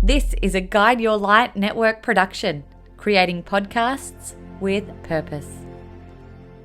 This is a Guide Your Light network production, creating podcasts with purpose.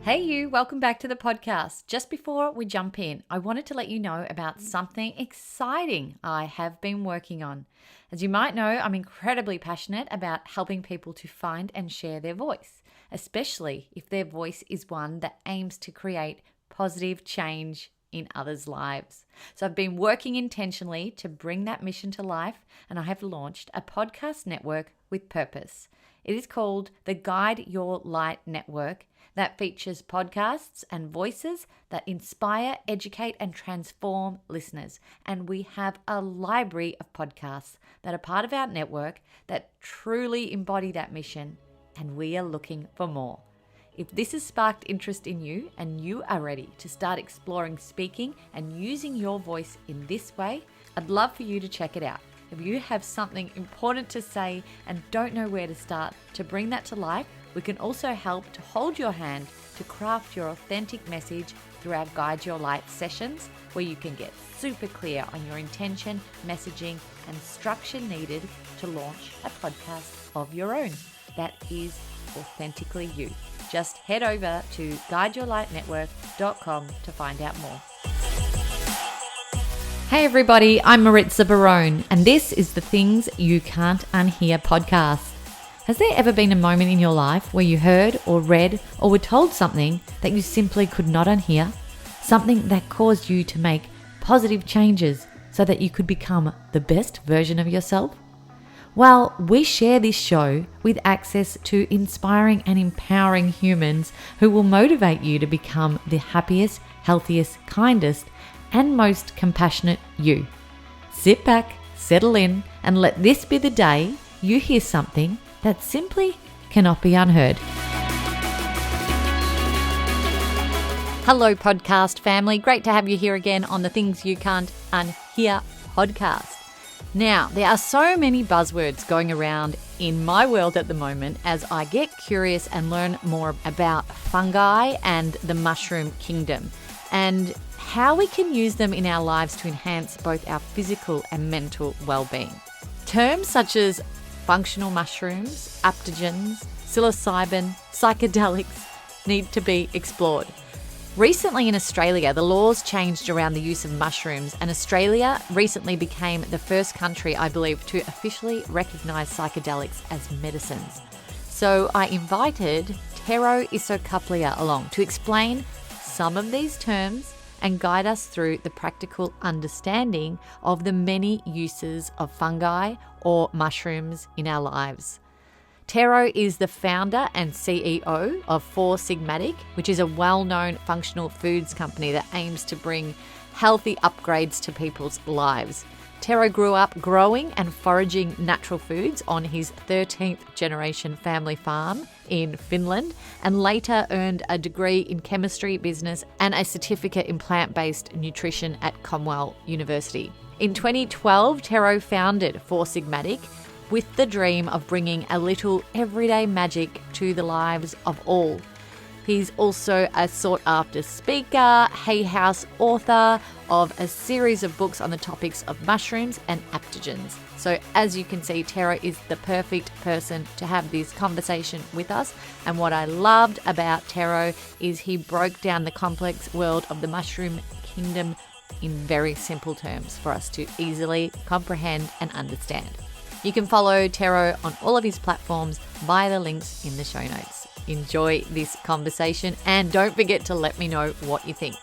Hey you, welcome back to the podcast. Just before we jump in, I wanted to let you know about something exciting I have been working on. As you might know, I'm incredibly passionate about helping people to find and share their voice, especially if their voice is one that aims to create positive change in others' lives. So I've been working intentionally to bring that mission to life, and I have launched a podcast network with purpose. It is called the Guide Your Light Network, that features podcasts and voices that inspire, educate, and transform listeners. And we have a library of podcasts that are part of our network that truly embody that mission, and we are looking for more. If this has sparked interest in you and you are ready to start exploring speaking and using your voice in this way, I'd love for you to check it out. If you have something important to say and don't know where to start to bring that to life, we can also help to hold your hand to craft your authentic message through our Guide Your Light sessions, where you can get super clear on your intention, messaging, and structure needed to launch a podcast of your own that is authentically you. Just head over to guideyourlightnetwork.com to find out more. Hey everybody, I'm Maritza Barone, and this is the Things You Can't Unhear podcast. Has there ever been a moment in your life where you heard or read or were told something that you simply could not unhear? Something that caused you to make positive changes so that you could become the best version of yourself? Well, we share this show with access to inspiring and empowering humans who will motivate you to become the happiest, healthiest, kindest, and most compassionate you. Sit back, settle in, and let this be the day you hear something that simply cannot be unheard. Hello, podcast family. Great to have you here again on the Things You Can't Unhear podcast. Now, there are so many buzzwords going around in my world at the moment as I get curious and learn more about fungi and the mushroom kingdom and how we can use them in our lives to enhance both our physical and mental well-being. Terms such as functional mushrooms, adaptogens, psilocybin, psychedelics need to be explored. Recently in Australia, the laws changed around the use of mushrooms, and Australia recently became the first country, I believe, to officially recognise psychedelics as medicines. So I invited Tero Isokaupplia along to explain some of these terms and guide us through the practical understanding of the many uses of fungi or mushrooms in our lives. Tero is the founder and CEO of Sigmatic, which is a well-known functional foods company that aims to bring healthy upgrades to people's lives. Tero grew up growing and foraging natural foods on his 13th generation family farm in Finland, and later earned a degree in chemistry, business, and a certificate in plant-based nutrition at Cornell University. In 2012, Tero founded Sigmatic, with the dream of bringing a little everyday magic to the lives of all. He's also a sought-after speaker, Hay House author of a series of books on the topics of mushrooms and adaptogens. So as you can see, Tero is the perfect person to have this conversation with us. And what I loved about Tero is he broke down the complex world of the mushroom kingdom in very simple terms for us to easily comprehend and understand. You can follow Tero on all of his platforms via the links in the show notes. Enjoy this conversation and don't forget to let me know what you think.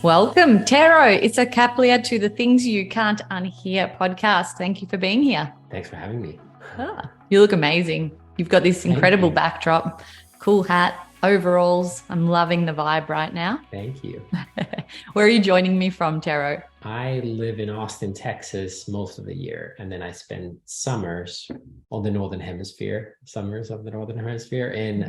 Welcome, Tero Isokaupplia, to the Things You Can't Unhear podcast. Thank you for being here. Thanks for having me. You look amazing. You've got this incredible backdrop, cool hat, overalls. I'm loving the vibe right now. Thank you. Where are you joining me from, Tero? I live in Austin, Texas most of the year, and then I spend summers on the Northern Hemisphere, in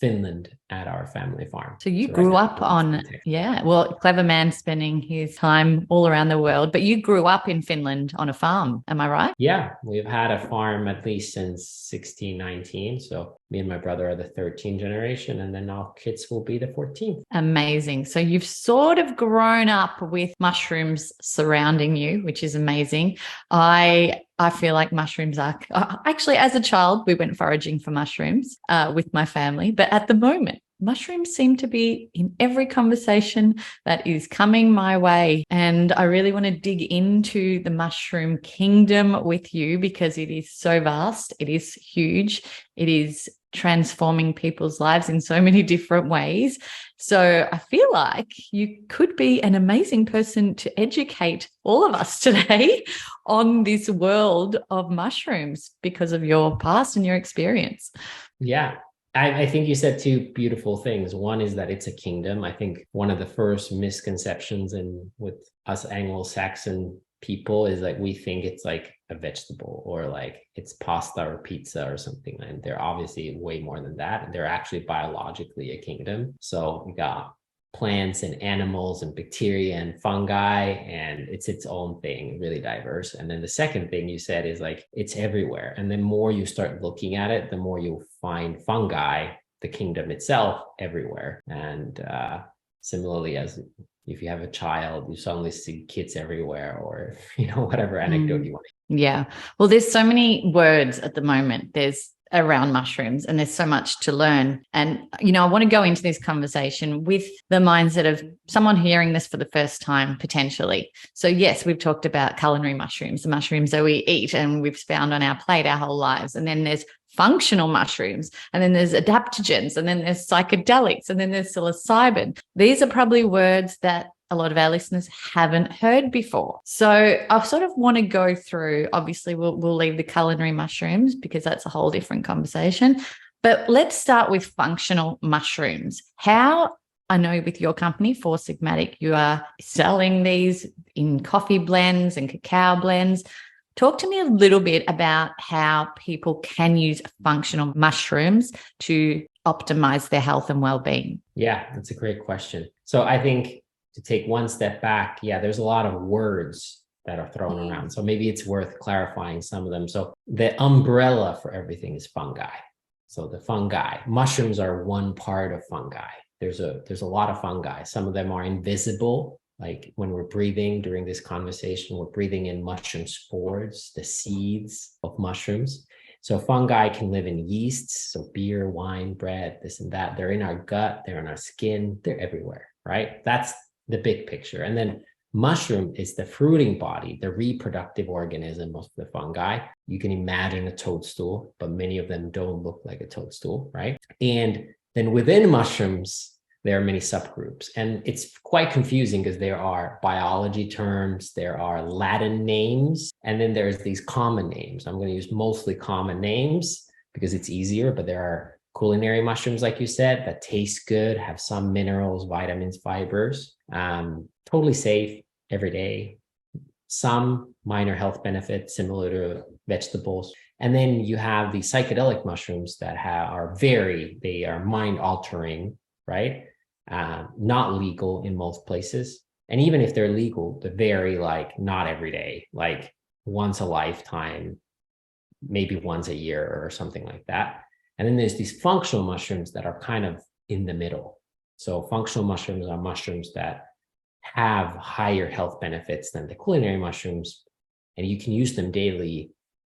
Finland at our family farm. So you right grew now, up on, yeah, well, clever man spending his time all around the world, but you grew up in Finland on a farm. Am I right? Yeah, we've had a farm at least since 1619. So me and my brother are the 13th generation, and then our kids will be the 14th. Amazing. So you've sort of grown up with mushrooms surrounding you, which is amazing. I feel like mushrooms are actually, as a child, we went foraging for mushrooms with my family. But at the moment, mushrooms seem to be in every conversation that is coming my way. And I really want to dig into the mushroom kingdom with you because it is so vast. It is huge. It is transforming people's lives in so many different ways. So I feel like you could be an amazing person to educate all of us today on this world of mushrooms because of your past and your experience. Yeah. I think you said two beautiful things. One is that it's a kingdom. I think one of the first misconceptions with us Anglo-Saxon people is like we think it's like a vegetable or like it's pasta or pizza or something. And they're obviously way more than that. They're actually biologically a kingdom. So we got plants and animals and bacteria and fungi, and it's its own thing, really diverse. And then the second thing you said is like it's everywhere. And the more you start looking at it, the more you'll find fungi, the kingdom itself, everywhere. And similarly, as if you have a child, you suddenly see kids everywhere, or whatever anecdote you want. Yeah. Well, there's so many words at the moment. There's around mushrooms, and there's so much to learn. And, I want to go into this conversation with the mindset of someone hearing this for the first time, potentially. So yes, we've talked about culinary mushrooms, the mushrooms that we eat and we've found on our plate our whole lives. And then there's functional mushrooms, and then there's adaptogens, and then there's psychedelics, and then there's psilocybin. These are probably words that a lot of our listeners haven't heard before. So I sort of want to go through, obviously we'll leave the culinary mushrooms because that's a whole different conversation, but let's start with functional mushrooms. How, I know with your company, For Sigmatic, you are selling these in coffee blends and cacao blends. Talk to me a little bit about how people can use functional mushrooms to optimize their health and well-being. Yeah, that's a great question. So I think to take one step back, there's a lot of words that are thrown around. So maybe it's worth clarifying some of them. So the umbrella for everything is fungi. So the fungi, mushrooms are one part of fungi. There's a lot of fungi. Some of them are invisible. Like when we're breathing during this conversation, we're breathing in mushroom spores, the seeds of mushrooms. So fungi can live in yeasts, so beer, wine, bread, this and that. They're in our gut, they're in our skin, they're everywhere, right? That's the big picture. And then mushroom is the fruiting body, the reproductive organism of the fungi. You can imagine a toadstool, but many of them don't look like a toadstool, right? And then within mushrooms, there are many subgroups, and it's quite confusing because there are biology terms, there are Latin names, and then there's these common names. I'm going to use mostly common names because it's easier, but there are culinary mushrooms, like you said, that taste good, have some minerals, vitamins, fibers, totally safe every day, some minor health benefits similar to vegetables. And then you have the psychedelic mushrooms that they are mind altering, right? Not legal in most places. And even if they're legal, they're very not every day, like once a lifetime, maybe once a year or something like that. And then there's these functional mushrooms that are kind of in the middle. So functional mushrooms are mushrooms that have higher health benefits than the culinary mushrooms, and you can use them daily,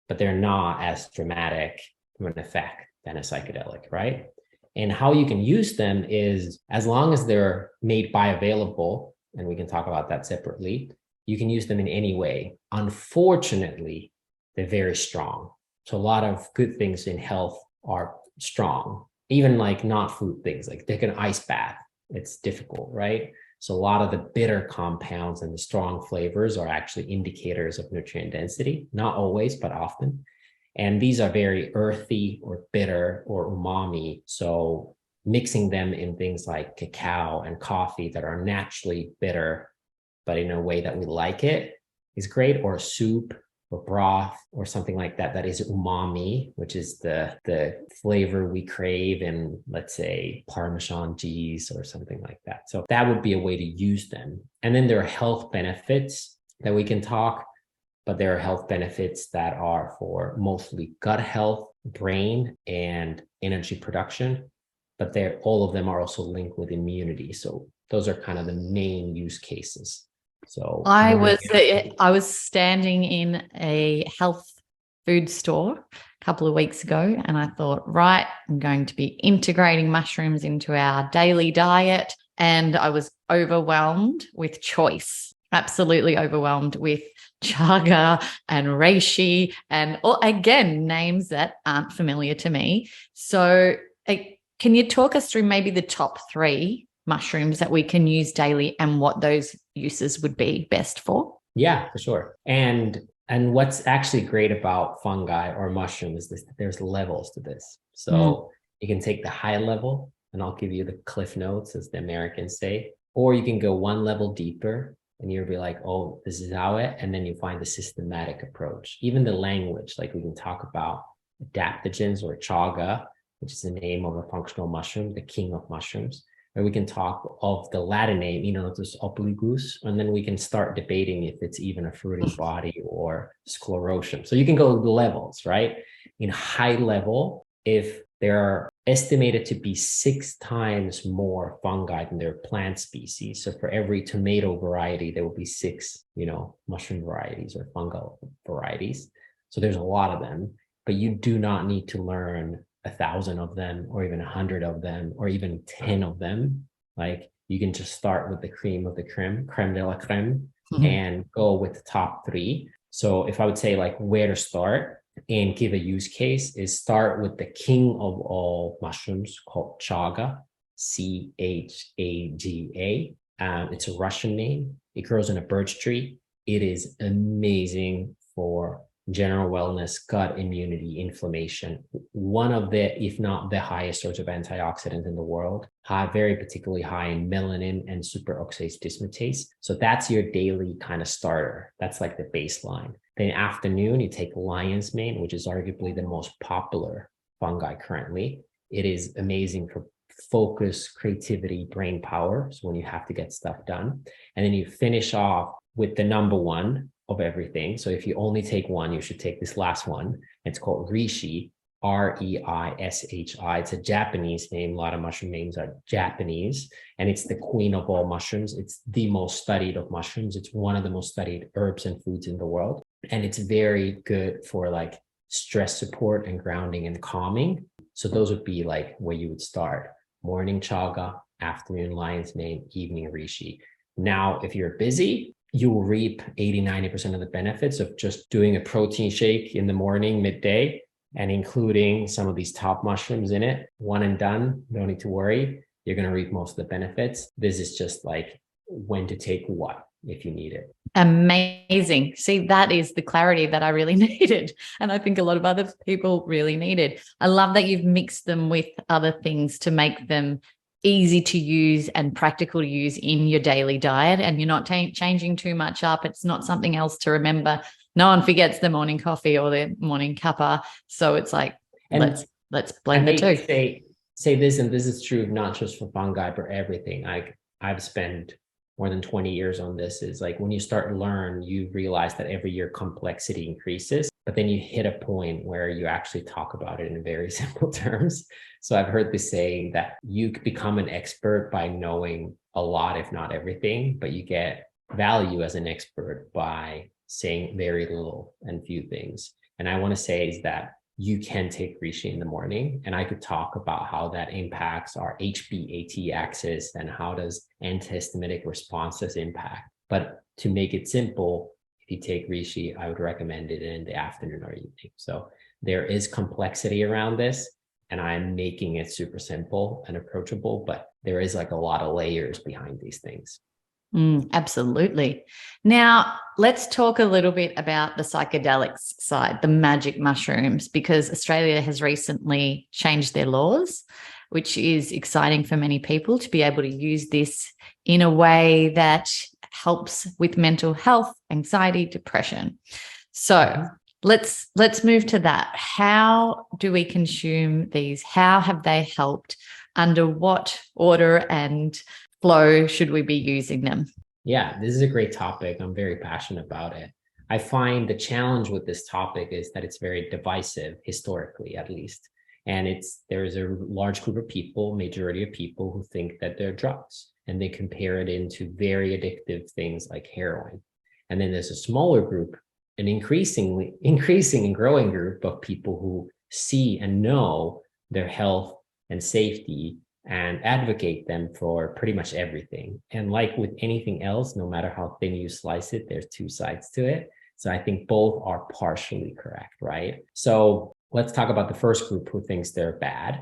but they're not as dramatic from an effect than a psychedelic, right? And how you can use them is, as long as they're made bioavailable, and we can talk about that separately, you can use them in any way. Unfortunately, they're very strong. So a lot of good things in health are strong, even not food things, like take an ice bath. It's difficult, right? So a lot of the bitter compounds and the strong flavors are actually indicators of nutrient density, not always, but often. And these are very earthy or bitter or umami. So mixing them in things like cacao and coffee that are naturally bitter, but in a way that we like it, is great, or soup or broth or something like that, that is umami, which is the flavor we crave in, let's say, Parmesan cheese or something like that. So that would be a way to use them. And then there are health benefits that we can talk, but there are health benefits that are for mostly gut health, brain, and energy production. But all of them are also linked with immunity. So those are kind of the main use cases. So I was standing in a health food store a couple of weeks ago, and I thought, right, I'm going to be integrating mushrooms into our daily diet. And I was overwhelmed with choice, absolutely overwhelmed with chaga and reishi, and again, names that aren't familiar to me. So can you talk us through maybe the top 3 mushrooms that we can use daily and what those uses would be best for? Yeah, for sure. And what's actually great about fungi or mushroom is this, there's levels to this. So you can take the high level, and I'll give you the cliff notes, as the Americans say, or you can go one level deeper and you'll be like, oh, this is how it, and then you find the systematic approach. Even the language, like we can talk about adaptogens or chaga, which is the name of a functional mushroom, the king of mushrooms. Or we can talk of the Latin name, Enotus obligus, and then we can start debating if it's even a fruiting body or sclerotium. So you can go levels, right? In high level, if there are estimated to be 6 times more fungi than there are plant species. So for every tomato variety, there will be 6, mushroom varieties or fungal varieties. So there's a lot of them, but you do not need to learn 1,000 of them or even 100 of them or even 10 of them. Like, you can just start with the cream of the creme de la creme, and go with the top 3. So if I would say like where to start and give a use case, is start with the king of all mushrooms called chaga, Chaga. It's a Russian name. It grows in a birch tree. It is amazing for general wellness, gut immunity, inflammation. One of the, if not the highest source of antioxidants in the world, very particularly high in melanin and superoxidase dismutase. So that's your daily kind of starter. That's like the baseline. Then afternoon, you take lion's mane, which is arguably the most popular fungi currently. It is amazing for focus, creativity, brain power. So when you have to get stuff done. And then you finish off with the number 1 of everything. So if you only take one, you should take this last one. It's called reishi, Reishi. It's a Japanese name. A lot of mushroom names are Japanese, and it's the queen of all mushrooms. It's the most studied of mushrooms. It's one of the most studied herbs and foods in the world. And it's very good for like stress support and grounding and calming. So those would be like where you would start. Morning chaga, afternoon lion's mane, evening reishi. Now, if you're busy, you will reap 80-90% of the benefits of just doing a protein shake in the morning, midday, and including some of these top mushrooms in it. One and done, no need to worry. You're going to reap most of the benefits. This is just like when to take what, if you need it. Amazing. See, that is the clarity that I really needed. And I think a lot of other people really needed. I love that you've mixed them with other things to make them easy to use and practical to use in your daily diet, and you're not changing too much up. It's not something else to remember. No one forgets the morning coffee or the morning cuppa. So it's like, let's blend the two. Say this, and this is true not just for fungi, but everything. I've spent more than 20 years on this. Is like when you start to learn, you realize that every year complexity increases, but then you hit a point where you actually talk about it in very simple terms. So I've heard this saying that you become an expert by knowing a lot, if not everything, but you get value as an expert by saying very little and few things. And I want to say is that you can take reishi in the morning, and I could talk about how that impacts our HBAT axis and how does antihistaminic responses impact. But to make it simple, if you take reishi, I would recommend it in the afternoon or evening. So there is complexity around this, and I'm making it super simple and approachable, but there is like a lot of layers behind these things. Absolutely. Now, let's talk a little bit about the psychedelics side, the magic mushrooms, because Australia has recently changed their laws, which is exciting for many people to be able to use this in a way that helps with mental health, anxiety, depression. So let's move to that. How do we consume these? How have they helped? Under what order and flow should we be using them? Yeah, this is a great topic. I'm very passionate about it. I find the challenge with this topic is that it's very divisive, historically at least. And there's a large group of people, majority of people, who think that they're drugs, and they compare it into very addictive things like heroin. And then there's a smaller group, an increasing and growing group of people who see and know their health and safety and advocate them for pretty much everything. And like with anything else, no matter how thin you slice it, there's two sides to it. So I think both are partially correct, right? So let's talk about the first group who thinks they're bad.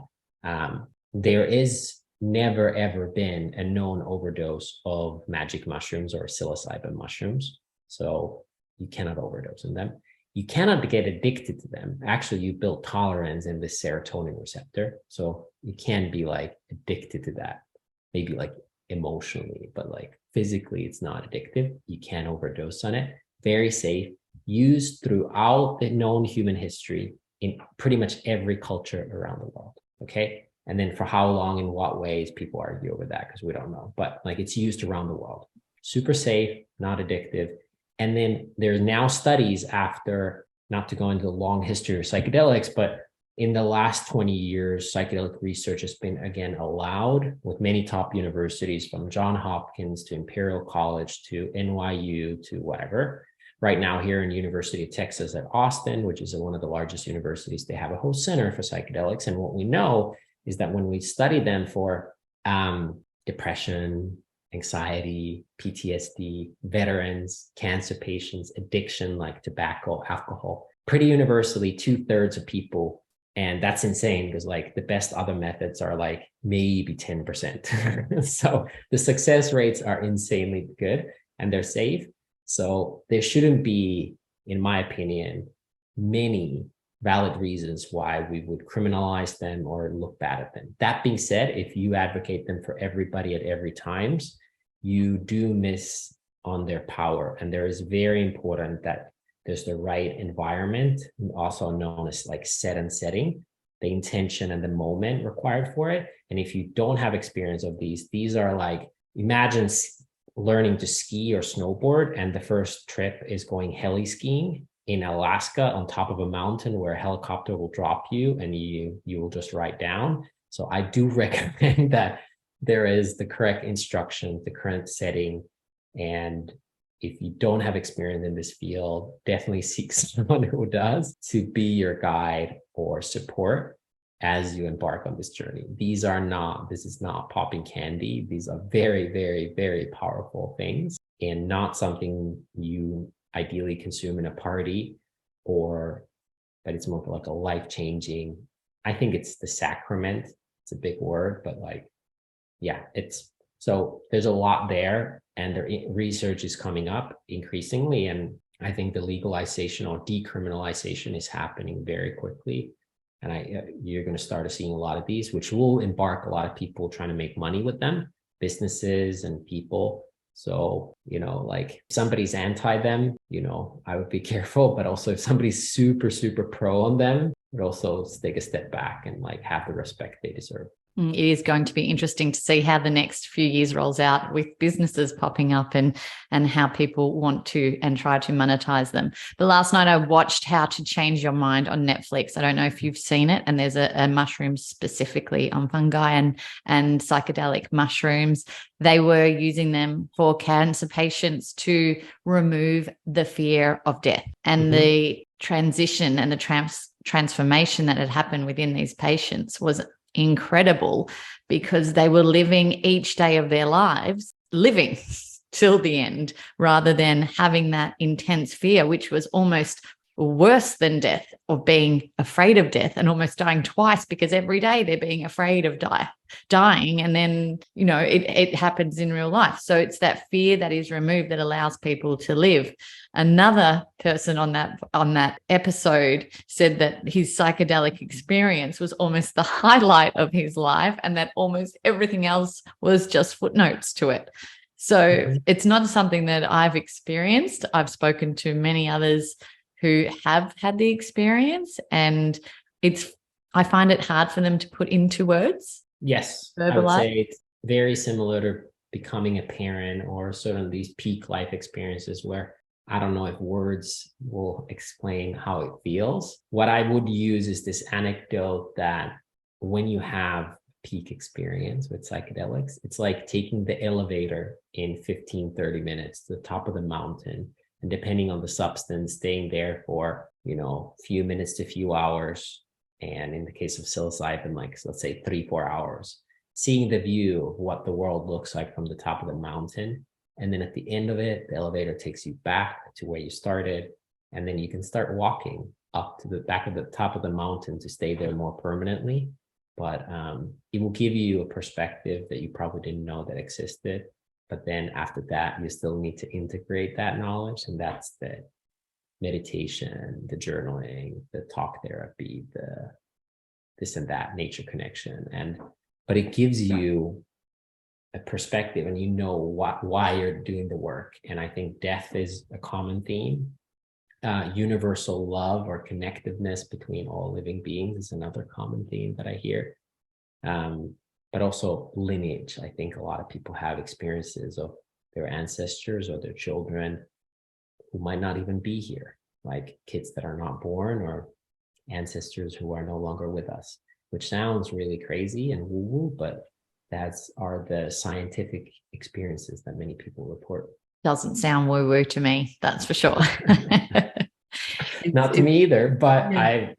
There is never, ever been a known overdose of magic mushrooms or psilocybin mushrooms. So you cannot overdose on them. You cannot get addicted to them. Actually, you build tolerance in the serotonin receptor. So you can be like addicted to that, maybe like emotionally, but like physically, it's not addictive. You can't overdose on it. Very safe, used throughout the known human history in pretty much every culture around the world. Okay. And then for how long, in what ways, people argue over that because we don't know. But like it's used around the world. Super safe, not addictive. And then there's now studies after, not to go into the long history of psychedelics, but in the last 20 years, psychedelic research has been again allowed with many top universities from Johns Hopkins to Imperial College to NYU to whatever. Right now here in University of Texas at Austin, which is one of the largest universities, they have a whole center for psychedelics. And what we know is that when we study them for depression, anxiety, PTSD, veterans, cancer patients, addiction like tobacco, alcohol, pretty universally 2/3 of people. And that's insane because like the best other methods are like maybe 10%. So the success rates are insanely good and they're safe. So there shouldn't be, in my opinion, many valid reasons why we would criminalize them or look bad at them. That being said, if you advocate them for everybody at every times, you do miss on their power. And there is very important that there's the right environment, also known as like set and setting, the intention and the moment required for it. And if you don't have experience of these are like, imagine learning to ski or snowboard, and the first trip is going heli skiing in Alaska on top of a mountain where a helicopter will drop you and you will just ride down. So I do recommend that there is the correct instruction, the current setting. And if you don't have experience in this field, definitely seek someone who does to be your guide or support as you embark on this journey. This is not popping candy. These are very, very, very powerful things and not something you ideally consume in a party, but it's more like a life-changing. I think it's the sacrament. It's a big word, but like, yeah, so there's a lot there, and the research is coming up increasingly. And I think the legalization or decriminalization is happening very quickly. And you're going to start seeing a lot of these, which will embark a lot of people trying to make money with them, businesses and people. So, like if somebody's anti them, I would be careful, but also if somebody's super, super pro on them, but also take a step back and like have the respect they deserve. It is going to be interesting to see how the next few years rolls out with businesses popping up and how people want to and try to monetize them. But last night I watched How to Change Your Mind on Netflix. I don't know if you've seen it. And there's a mushroom specifically on fungi and psychedelic mushrooms. They were using them for cancer patients to remove the fear of death. And the transition and the transformation that had happened within these patients was incredible, because they were living each day of their lives, living till the end, rather than having that intense fear, which was almost worse than death, or being afraid of death and almost dying twice, because every day they're being afraid of dying. And then, it happens in real life. So it's that fear that is removed that allows people to live. Another person on that episode said that his psychedelic experience was almost the highlight of his life, and that almost everything else was just footnotes to it. So it's not something that I've experienced. I've spoken to many others who have had the experience, and I find it hard for them to put into words. Yes, Verbalize. I would say it's very similar to becoming a parent or sort of these peak life experiences where I don't know if words will explain how it feels. What I would use is this anecdote that when you have peak experience with psychedelics, it's like taking the elevator in 15, 30 minutes to the top of the mountain. And depending on the substance, staying there for, few minutes to few hours. And in the case of psilocybin, like, let's say 3-4 hours, seeing the view of what the world looks like from the top of the mountain. And then at the end of it, the elevator takes you back to where you started. And then you can start walking up to the back of the top of the mountain to stay there more permanently. But it will give you a perspective that you probably didn't know that existed. But then after that, you still need to integrate that knowledge. And that's the meditation, the journaling, the talk therapy, the this and that nature connection. But it gives you a perspective, and why you're doing the work. And I think death is a common theme. Universal love or connectiveness between all living beings is another common theme that I hear. But also lineage. I think a lot of people have experiences of their ancestors or their children who might not even be here, like kids that are not born or ancestors who are no longer with us, which sounds really crazy and woo-woo, but are the scientific experiences that many people report. Doesn't sound woo-woo to me, that's for sure. Not to me either, but yeah.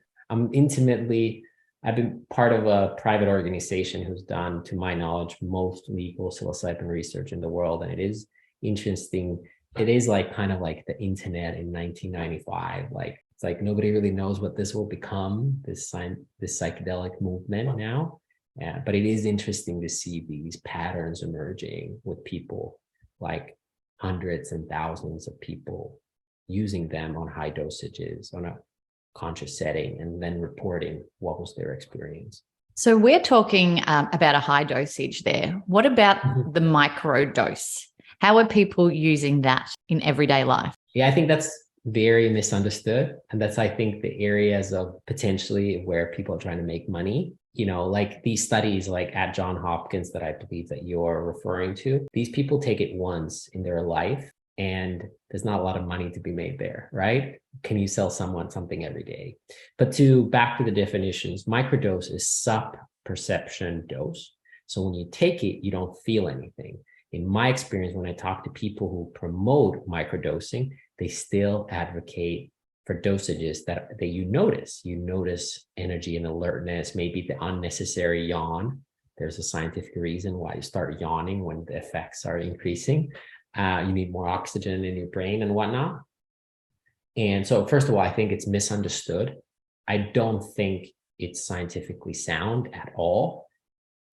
I've been part of a private organization who's done, to my knowledge, most legal psilocybin research in the world. And it is interesting. It is like kind of like the internet in 1995. Like, it's like nobody really knows what this will become, this psychedelic movement now. Yeah, but it is interesting to see these patterns emerging with people, like hundreds and thousands of people using them on high dosages on a conscious setting, and then reporting what was their experience. So we're talking about a high dosage there. What about the micro dose? How are people using that in everyday life? Yeah, I think that's very misunderstood. And that's, I think, the areas of potentially where people are trying to make money. Like these studies like at Johns Hopkins that I believe that you're referring to, these people take it once in their life, and there's not a lot of money to be made there, right? Can you sell someone something every day? But back to the definitions, microdose is sub-perception dose. So when you take it, you don't feel anything. In my experience, when I talk to people who promote microdosing, they still advocate for dosages that you notice. You notice energy and alertness, maybe the unnecessary yawn. There's a scientific reason why you start yawning when the effects are increasing. You need more oxygen in your brain and whatnot. And so, first of all, I think it's misunderstood. I don't think it's scientifically sound at all.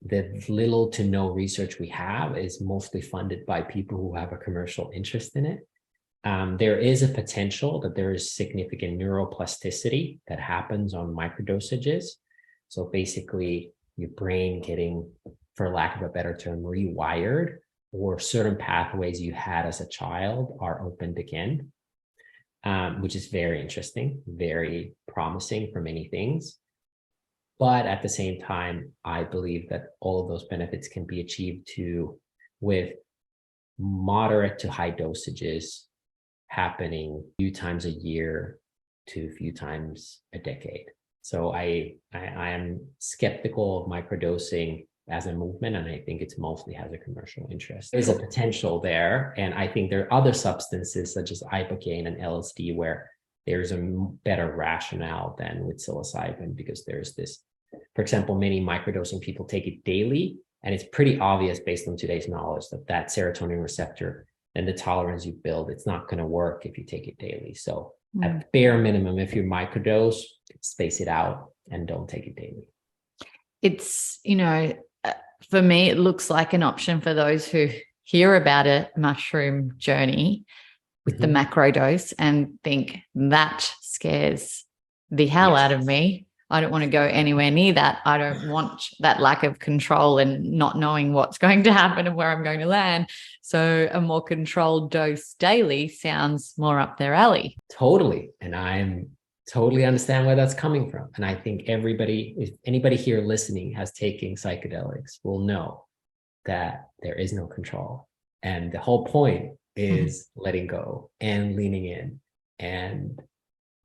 The little to no research we have is mostly funded by people who have a commercial interest in it. There is a potential that there is significant neuroplasticity that happens on microdosages. So basically, your brain getting, for lack of a better term, rewired, or certain pathways you had as a child are opened again, which is very interesting, very promising for many things. But at the same time, I believe that all of those benefits can be achieved with moderate to high dosages happening a few times a year to a few times a decade. So I am skeptical of microdosing as a movement, and I think it's mostly has a commercial interest. There's a potential there, and I think there are other substances such as ibogaine and LSD where there's a better rationale than with psilocybin, because there's this, for example, many microdosing people take it daily, and it's pretty obvious based on today's knowledge that serotonin receptor and the tolerance you build, it's not going to work if you take it daily. So at bare minimum, if you microdose, space it out and don't take it daily. It's, for me, it looks like an option for those who hear about a mushroom journey with the macro dose and think that scares the hell out of me. I don't want to go anywhere near that. I don't want that lack of control and not knowing what's going to happen and where I'm going to land. So a more controlled dose daily sounds more up their alley. Totally. And I'm totally understand where that's coming from. And I think everybody, if anybody here listening has taken psychedelics, will know that there is no control. And the whole point is letting go and leaning in. And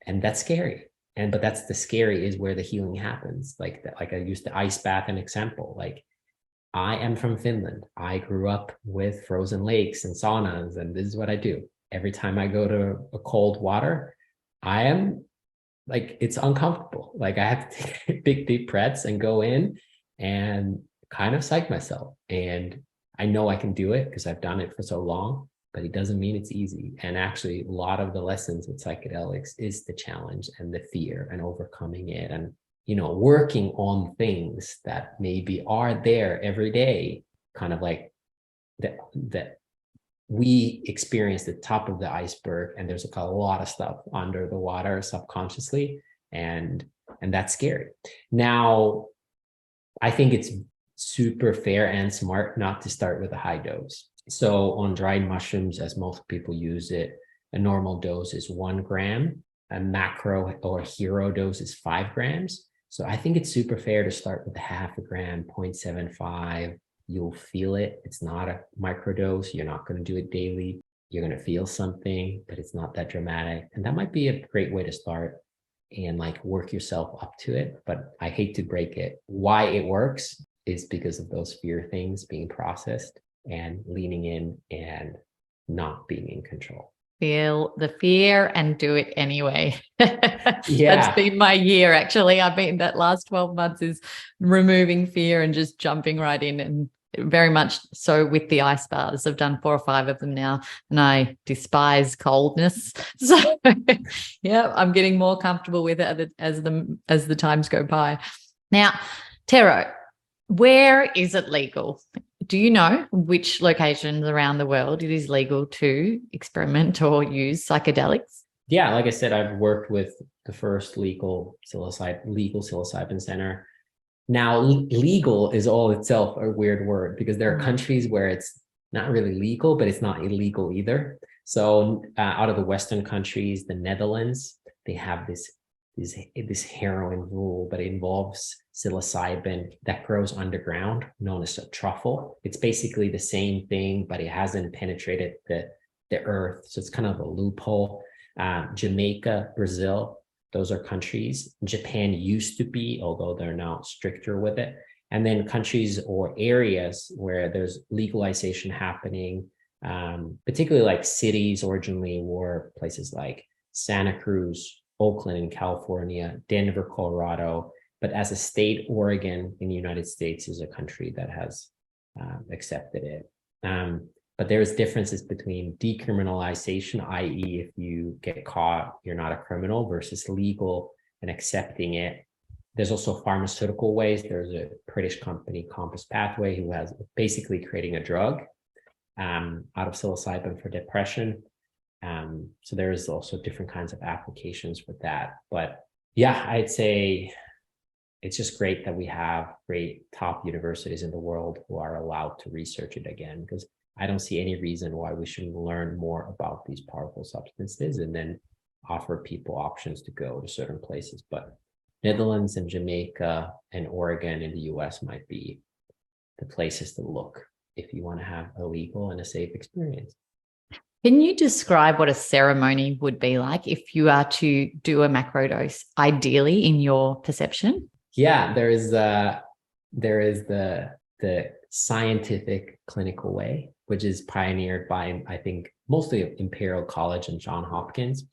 that's scary. But that's the scary is where the healing happens. Like I used the ice bath an example. Like, I am from Finland. I grew up with frozen lakes and saunas, and this is what I do. Every time I go to a cold water, I am like, it's uncomfortable. Like, I have to take big deep breaths and go in and kind of psych myself. And I know I can do it because I've done it for so long, but it doesn't mean it's easy. And actually, a lot of the lessons with psychedelics is the challenge and the fear and overcoming it, and working on things that maybe are there every day, kind of like that we experience the top of the iceberg, and there's a lot of stuff under the water subconsciously, and that's scary. Now, I think it's super fair and smart not to start with a high dose. So on dried mushrooms, as most people use it, a normal dose is 1 gram. A macro or hero dose is 5 grams. So I think it's super fair to start with 0.5 gram, 0.75. You'll feel it. It's not a microdose. You're not going to do it daily. You're going to feel something, but it's not that dramatic. And that might be a great way to start and like work yourself up to it. But I hate to break it. Why it works is because of those fear things being processed and leaning in and not being in control. Feel the fear and do it anyway. Yeah. That's been my year, actually. I've been, that last 12 months is removing fear and just jumping right in, and very much so with the ice baths. I've done 4 or 5 of them now, and I despise coldness. So yeah, I'm getting more comfortable with it as the times go by. Now, Tero, where is it legal? Do you know which locations around the world it is legal to experiment or use psychedelics? Yeah, like I said, I've worked with the first legal psilocybin center. Now, legal is all itself a weird word, because there are countries where it's not really legal, but it's not illegal either. So out of the Western countries, the Netherlands, they have this heroin rule, but it involves psilocybin that grows underground, known as a truffle. It's basically the same thing, but it hasn't penetrated the earth. So it's kind of a loophole. Jamaica, Brazil, those are countries. Japan used to be, although they're now stricter with it. And then countries or areas where there's legalization happening, particularly like cities originally were places like Santa Cruz, Oakland in California, Denver, Colorado. But as a state, Oregon in the United States is a country that has accepted it. But there's differences between decriminalization, i.e., if you get caught, you're not a criminal, versus legal and accepting it. There's also pharmaceutical ways. There's a British company, Compass Pathway, who has basically creating a drug out of psilocybin for depression. So there's also different kinds of applications with that. But yeah, I'd say it's just great that we have great top universities in the world who are allowed to research it again, because I don't see any reason why we shouldn't learn more about these powerful substances and then offer people options to go to certain places. But Netherlands and Jamaica and Oregon in the US might be the places to look if you want to have a legal and a safe experience. Can you describe what a ceremony would be like if you are to do a macrodose, ideally, in your perception? Yeah, there is the scientific clinical way, which is pioneered by, I think, mostly Imperial College and Johns Hopkins.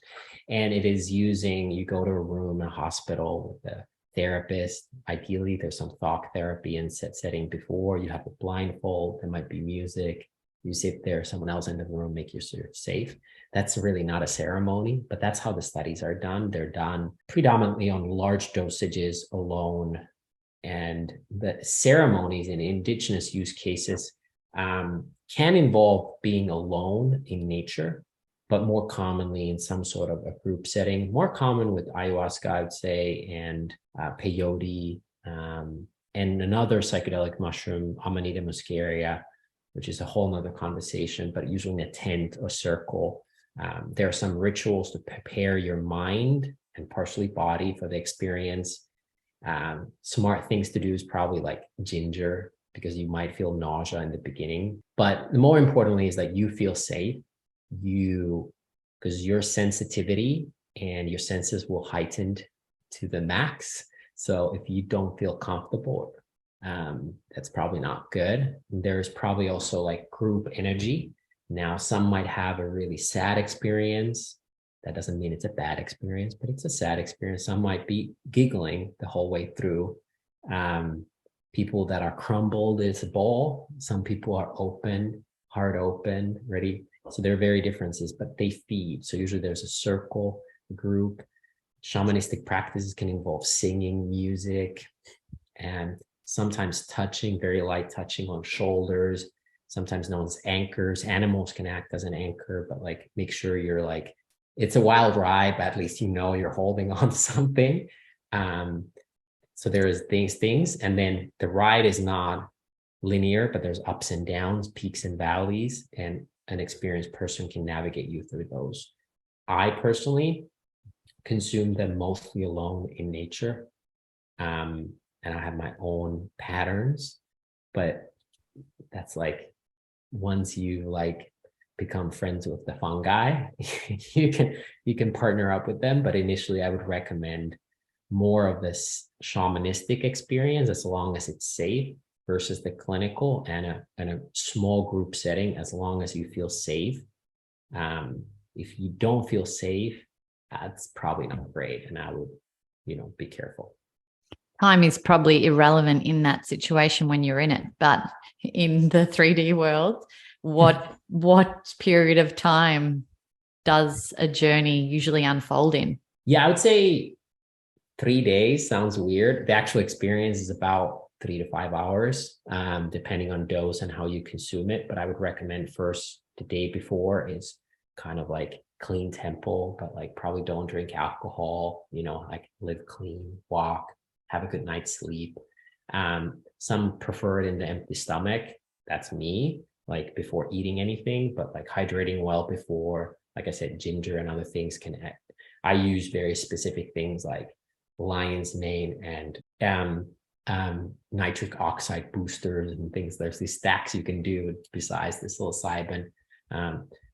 And it is using, you go to a room, a hospital with a therapist. Ideally, there's some talk therapy and setting before. You have a blindfold, there might be music. You sit there, someone else in the room, make you safe. That's really not a ceremony, but that's how the studies are done. They're done predominantly on large dosages alone. And the ceremonies in indigenous use cases can involve being alone in nature. but more commonly in some sort of a group setting, more common with ayahuasca, I would say, and peyote, and another psychedelic mushroom, Amanita muscaria, which is a whole nother conversation, but usually in a tent or circle. There are some rituals to prepare your mind and partially body for the experience. Smart things to do is probably like ginger, because you might feel nausea in the beginning. But more importantly is that you feel safe. Because your sensitivity and your senses will heighten to the max. So if you don't feel comfortable, that's probably not good. There's probably also like group energy. Now, some might have a really sad experience. That doesn't mean it's a bad experience, but it's a sad experience. Some might be giggling the whole way through. People that are crumbled as a ball. Some people are open, heart open, ready. So there are very differences, but they feed. So usually there's a circle, group. Shamanistic practices can involve singing, music, and sometimes touching, very light touching on shoulders, sometimes known as anchors. Animals can act as an anchor, but like make sure you're like, it's a wild ride, but at least you know you're holding on to something. So there is these things, and then the ride is not linear, but there's ups and downs, peaks and valleys, and an experienced person can navigate you through those. I personally consume them mostly alone in nature, and I have my own patterns, but that's like, once you like become friends with the fungi, you can partner up with them. But initially I would recommend more of this shamanistic experience, as long as it's safe, versus the clinical and a small group setting, as long as you feel safe. If you don't feel safe, that's probably not great, and I would, be careful. Time is probably irrelevant in that situation when you're in it, but in the 3D world, what period of time does a journey usually unfold in? Yeah, I would say 3 days. Sounds weird. The actual experience is about 3 to 5 hours, depending on dose and how you consume it. But I would recommend first, the day before is kind of like clean temple, but like probably don't drink alcohol, like live clean, walk, have a good night's sleep. Some prefer it in the empty stomach. That's me, like before eating anything, but like hydrating well before, like I said, ginger and other things can act. I use very specific things like lion's mane and nitric oxide boosters and things. There's these stacks you can do besides this psilocybin.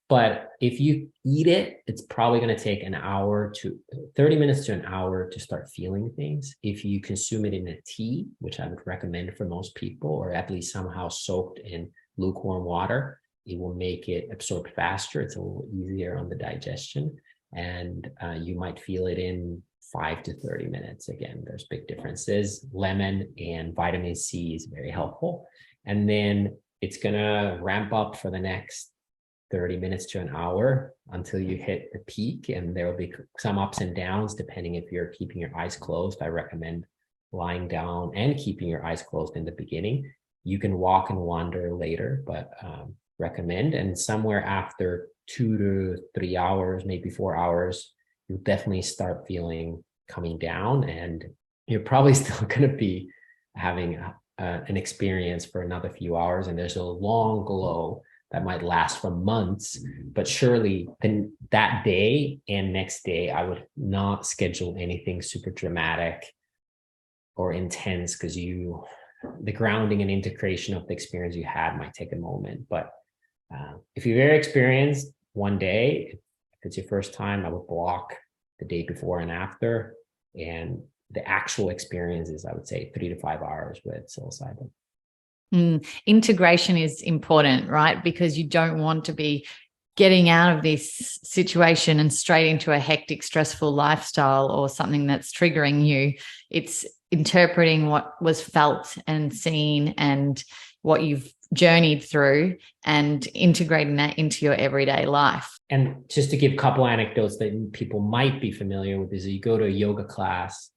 But if you eat it, it's probably going to take 30 minutes to an hour to start feeling things. If you consume it in a tea, which I would recommend for most people, or at least somehow soaked in lukewarm water, it will make it absorb faster. It's a little easier on the digestion, and you might feel it in 5 to 30 minutes. Again, there's big differences. Lemon and vitamin C is very helpful. And then it's going to ramp up for the next 30 minutes to an hour until you hit the peak. And there will be some ups and downs depending if you're keeping your eyes closed. I recommend lying down and keeping your eyes closed in the beginning. You can walk and wander later, but recommend. And somewhere after 2 to 3 hours, maybe 4 hours, you'll definitely start feeling coming down, and you're probably still going to be having an experience for another few hours. And there's a long glow that might last for months, but surely then that day and next day, I would not schedule anything super dramatic or intense, because the grounding and integration of the experience you had might take a moment. But if you're very experienced, one day, if it's your first time, I would block the day before and after, and the actual experience is, I would say, 3 to 5 hours with psilocybin. Integration is important, right? Because you don't want to be getting out of this situation and straight into a hectic, stressful lifestyle or something that's triggering you. It's interpreting what was felt and seen and what you've journeyed through and integrating that into your everyday life. And just to give a couple anecdotes that people might be familiar with is you go to a yoga class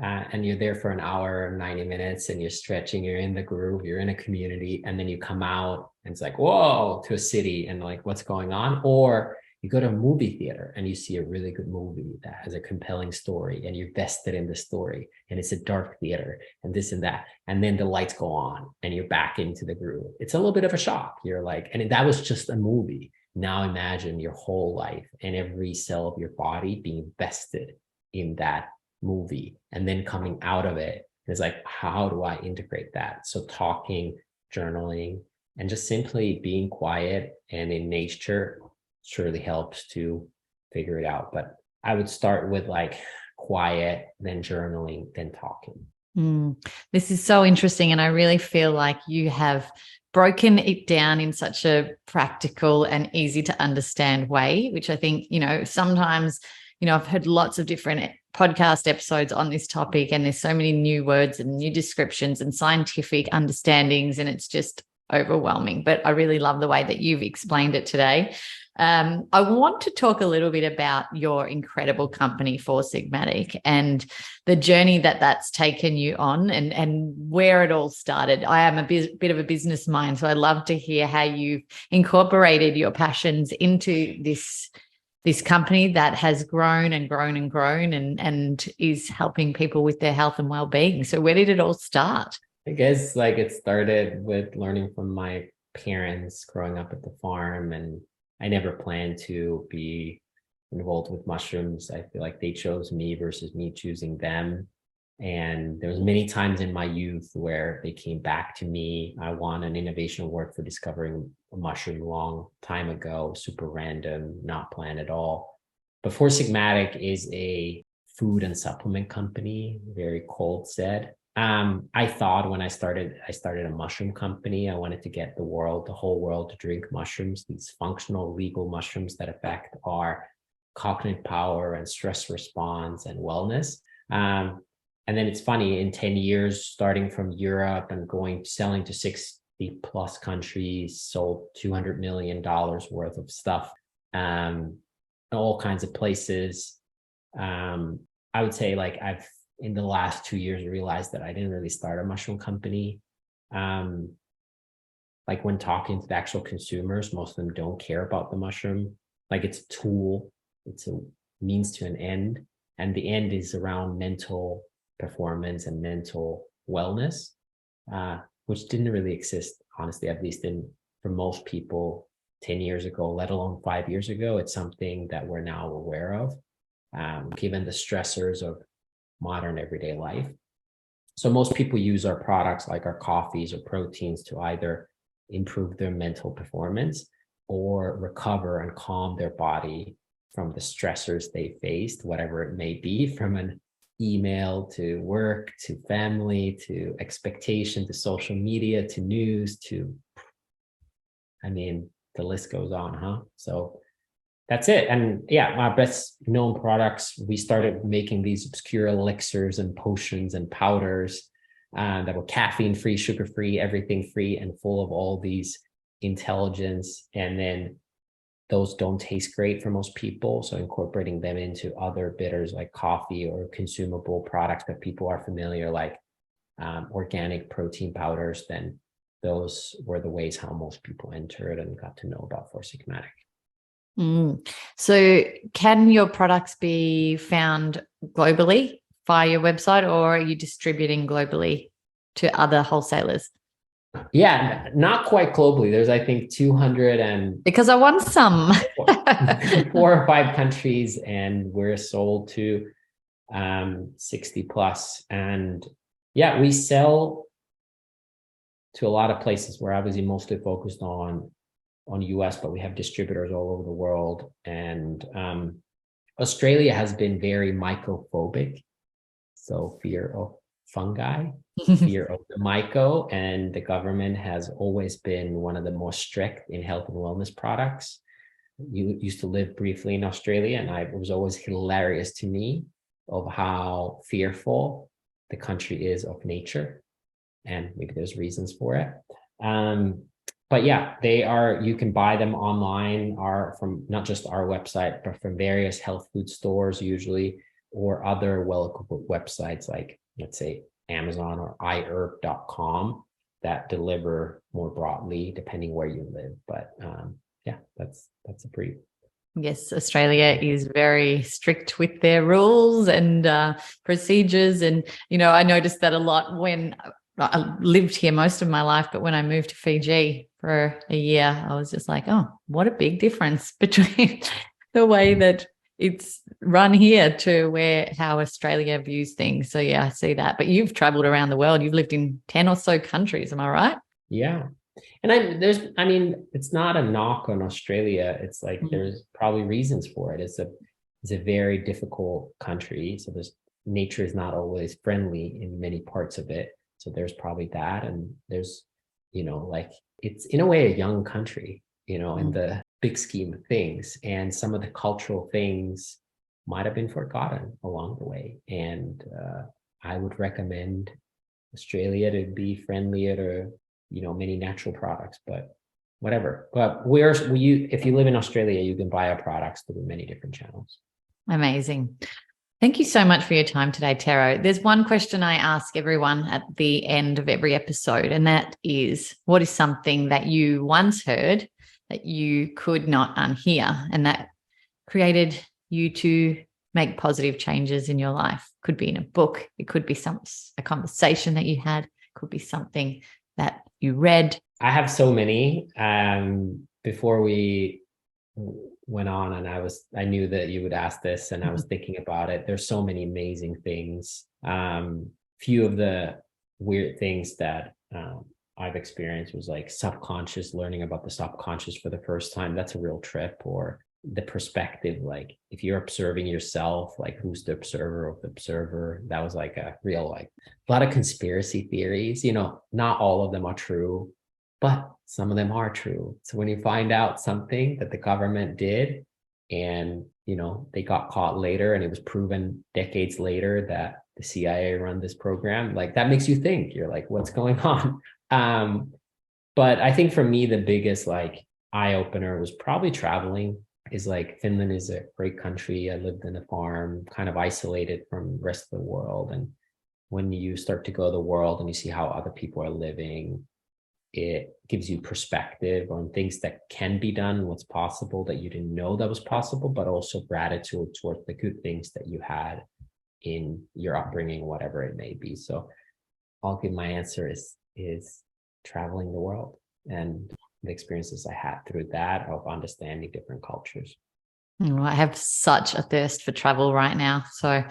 and you're there for an hour, 90 minutes, and you're stretching, you're in the groove, you're in a community, and then you come out and it's like, whoa, to a city and like, what's going on? Or You go to a movie theater and you see a really good movie that has a compelling story and you're vested in the story, and it's a dark theater and this and that. And then the lights go on and you're back into the groove. It's a little bit of a shock. You're like, and that was just a movie. Now imagine your whole life and every cell of your body being vested in that movie, and then coming out of it is like, how do I integrate that? So talking, journaling, and just simply being quiet and in nature surely helps to figure it out. But I would start with like quiet, then journaling, then talking. This is so interesting. And I really feel like you have broken it down in such a practical and easy to understand way, which I think, sometimes, I've heard lots of different podcast episodes on this topic, and there's so many new words and new descriptions and scientific understandings, and it's just overwhelming. But I really love the way that you've explained it today. I want to talk a little bit about your incredible company, Sigmatic, and the journey that that's taken you on, and where it all started. I am a bit of a business mind, so I'd love to hear how you've incorporated your passions into this company that has grown and grown and grown and is helping people with their health and well-being. So where did it all start? I guess like it started with learning from my parents growing up at the farm, and I never planned to be involved with mushrooms. I feel like they chose me versus me choosing them. And there was many times in my youth where they came back to me. I won an innovation award for discovering a mushroom a long time ago, super random, not planned at all. But Sigmatic is a food and supplement company, very cold said. I thought when I started a mushroom company. I wanted to get the whole world to drink mushrooms, these functional, legal mushrooms that affect our cognitive power and stress response and wellness. And then it's funny, in 10 years, starting from Europe and selling to 60 plus countries, sold $200 million worth of stuff, all kinds of places. I would say like I've, in the last 2 years, realized that I didn't really start a mushroom company. Like when talking to the actual consumers, most of them don't care about the mushroom. Like it's a tool, it's a means to an end. And the end is around mental performance and mental wellness, which didn't really exist, honestly, at least for most people 10 years ago, let alone 5 years ago. It's something that we're now aware of, given the stressors of modern everyday life. So most people use our products like our coffees or proteins to either improve their mental performance or recover and calm their body from the stressors they faced, whatever it may be, from an email to work to family to expectation to social media to news to, the list goes on, huh? So that's it. And yeah, my best known products, we started making these obscure elixirs and potions and powders that were caffeine free, sugar free, everything free, and full of all these intelligence. And then those don't taste great for most people. So incorporating them into other bitters like coffee or consumable products that people are familiar, like organic protein powders, then those were the ways how most people entered and got to know about Sigmatic. So can your products be found globally via your website, or are you distributing globally to other wholesalers? Yeah, not quite globally. There's, I think, 200 and because I want some 4 or 5 countries, and we're sold to 60 plus. And yeah, we sell to a lot of places. We're obviously mostly focused on US, but we have distributors all over the world. And Australia has been very mycophobic, so fear of fungi, fear of the myco, and the government has always been one of the most strict in health and wellness products. You used to live briefly in Australia, and it was always hilarious to me of how fearful the country is of nature, and maybe there's reasons for it. But yeah, you can buy them online, from not just our website, but from various health food stores usually, or other well-equipped websites like, let's say, Amazon or iherb.com that deliver more broadly depending where you live. But yeah, that's a brief. Yes, Australia is very strict with their rules and procedures. And, I noticed that a lot when I lived here most of my life, but when I moved to Fiji for a year, I was just like, oh, what a big difference between the way that it's run here to how Australia views things. So, yeah, I see that. But you've traveled around the world. You've lived in 10 or so countries. Am I right? Yeah. And it's not a knock on Australia. It's like there's probably reasons for it. It's a very difficult country. So nature is not always friendly in many parts of it. So there's probably that. And there's, it's in a way a young country, in the big scheme of things. And some of the cultural things might have been forgotten along the way. And I would recommend Australia to be friendlier to many natural products, but whatever. But if you live in Australia, you can buy our products through many different channels. Amazing. Thank you so much for your time today, Tero. There's one question I ask everyone at the end of every episode, and that is, what is something that you once heard that you could not unhear and that created you to make positive changes in your life? Could be in a book. It could be a conversation that you had. It could be something that you read. I have so many. Before we went on, and I knew that you would ask this, and I was thinking about it. There's so many amazing things. Few of the weird things that I've experienced was like subconscious, learning about the subconscious for the first time. That's a real trip. Or the perspective, like if you're observing yourself, like who's the observer of the observer. That was like a real, like a lot of conspiracy theories, not all of them are true, but some of them are true. So when you find out something that the government did and, they got caught later and it was proven decades later that the CIA run this program, like that makes you think. You're like, what's going on? But I think for me, the biggest like eye opener was probably traveling. Is like Finland is a great country. I lived in a farm, kind of isolated from the rest of the world. And when you start to go to the world and you see how other people are living, it gives you perspective on things that can be done, what's possible that you didn't know that was possible, but also gratitude towards the good things that you had in your upbringing, whatever it may be. So I'll give my answer is traveling the world and the experiences I had through that of understanding different cultures. I have such a thirst for travel right now. So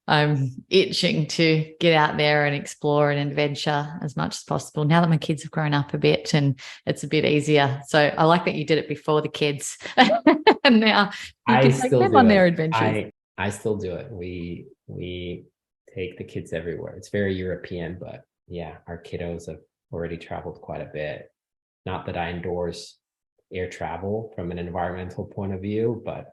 I'm itching to get out there and explore and adventure as much as possible now that my kids have grown up a bit and it's a bit easier. So I like that you did it before the kids and now you can take them on their adventures. I still do it. We take the kids everywhere. It's very European, but yeah, our kiddos have already traveled quite a bit. Not that I endorse air travel from an environmental point of view, but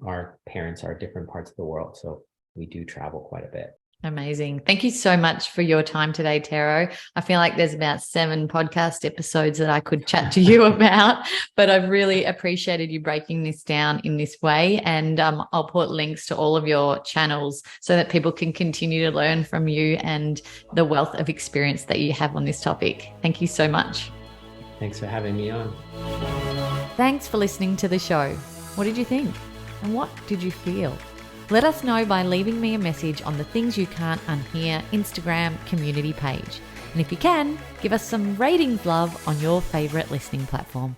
our parents are different parts of the world. So we do travel quite a bit. Amazing. Thank you so much for your time today, Tero. I feel like there's about 7 podcast episodes that I could chat to you about, but I've really appreciated you breaking this down in this way. And I'll put links to all of your channels so that people can continue to learn from you and the wealth of experience that you have on this topic. Thank you so much. Thanks for having me on. Thanks for listening to the show. What did you think? And what did you feel? Let us know by leaving me a message on the Things You Can't Unhear Instagram community page. And if you can, give us some ratings love on your favourite listening platform.